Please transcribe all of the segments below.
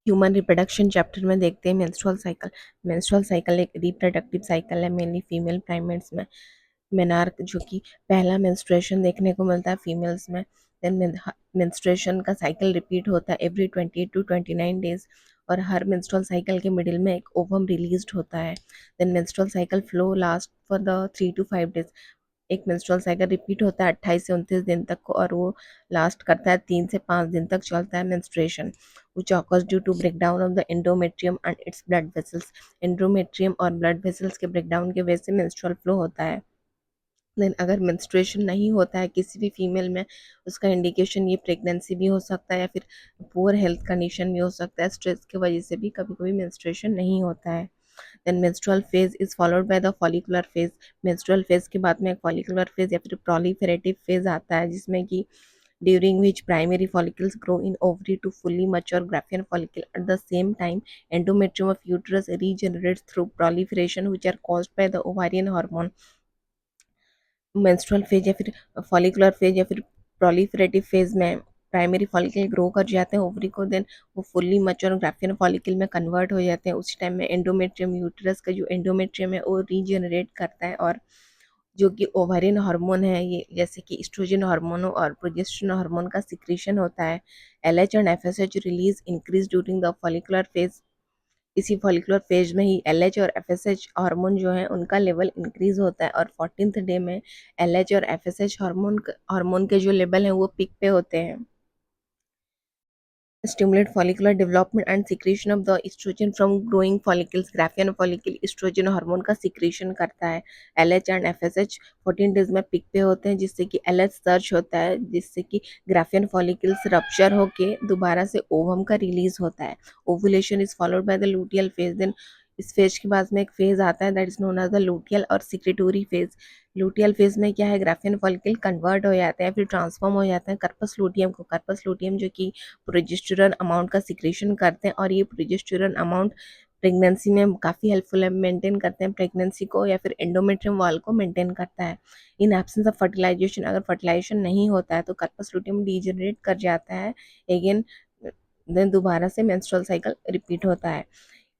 Human reproduction chapter में देखते हैं मेंस्ट्रुअल साइकिल एक रिप्रोडक्टिव साइकिल है मेनली फीमेल प्राइमेट्स में। मेनार्क जो कि पहला मेंस्ट्रुएशन देखने को मिलता है फीमेल्स में। देन मेंस्ट्रुएशन का साइकिल रिपीट होता है एवरी 28 टू 29 डेज, और हर मेंस्ट्रुअल साइकिल के मिडिल में एक ओवम रिलीज्ड होता है। Then menstrual cycle flow last for the 3 to 5 days. एक मेंस्ट्रुअल साइकिल रिपीट होता है 28 से 29 दिन तक को, और वो लास्ट करता है 3 से 5 दिन तक चलता है menstruation, which occurs due to breakdown of the endometrium and its blood vessels। endometrium और blood vessels के breakdown की वजह से menstrual flow होता है। देन अगर menstruation नहीं होता है किसी भी फीमेल में, उसका इंडिकेशन ये प्रेगनेंसी भी हो सकता है या फिर पुअर हेल्थ कंडीशन भी हो सकता है। स्ट्रेस की वजह से भी कभी कभी menstruation नहीं होता है। Then menstrual phase is followed by the follicular phase। menstrual phase के बाद में एक follicular phase या फिर proliferative phase आता है, जिसमें कि during which primary follicles grow in ovary to fully mature Graafian follicle। At the same time, endometrium of uterus regenerates through proliferation, which are caused by the ovarian hormone। menstrual phase या फिर follicular phase या फिर proliferative phase में primary follicle grow कर जाते हैं ovary को, then वो फुल्ली मैच्योर ग्राफियन फॉलिकल में कन्वर्ट हो जाते हैं। उस टाइम में एंडोमेट्रियम यूटरस का जो एंडोमेट्रियम है वो रीजनरेट करता है, और जो कि ओवारियन हार्मोन है ये, जैसे कि एस्ट्रोजन हार्मोन और प्रोजेस्टेरोन हार्मोन का सिक्रीशन होता है। LH and FSH release increase during the follicular phase. इसी फॉलिकुलर फेज में ही एलएच और एफएसएच हार्मोन जो है उनका लेवल इंक्रीज होता है, और 14th डे में एलएच और एफएसएच हार्मोन के जो लेवल हैं वो पिक पे होते हैं। stimulate follicular development and secretion of the estrogen from growing follicles। Graafian follicle estrogen hormone का सिक्रीशन करता है। एलएच एंड एफएसएच 14 डेज में पिक पे होते हैं, जिससे कि एलएच सर्च होता है, जिससे कि ग्राफियन फॉलिकल्स रप्चर होके दोबारा से ओवम का रिलीज होता है। Ovulation is followed by the luteal phase. Then इस फेज के बाद में एक फेज आता है that is known as the luteal और सिक्रेटोरी फेज। लूटियल फेज में क्या है, ग्राफियन फॉलिकल कन्वर्ट हो जाते हैं, फिर ट्रांसफॉर्म हो जाते हैं कर्पस लूटियम को। कर्पस लूटियम जो कि प्रोजेस्टेरोन अमाउंट का सिक्रेशन करते हैं, और ये प्रोजेस्टेरोन अमाउंट प्रेगनेंसी में काफ़ी हेल्पफुल है, मेंटेन करते हैं प्रेगनेंसी को या फिर एंडोमेट्रियम वॉल को मेंटेन करता है। इन एब्सेंस ऑफ फर्टिलाइजेशन, अगर फर्टिलाइजेशन नहीं होता है तो कर्पस लूटियम डीजनरेट कर जाता है अगेन, देन दोबारा से मेंस्ट्रुअल साइकिल रिपीट होता है।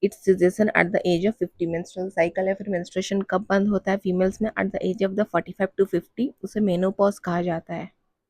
Its cessation at the age of 50। Menstrual cycle या फिर मेंस्ट्रुएशन कब बंद होता है फीमेल्स में, at the age of the 45 to 50, उसे मेनोपॉज कहा जाता है।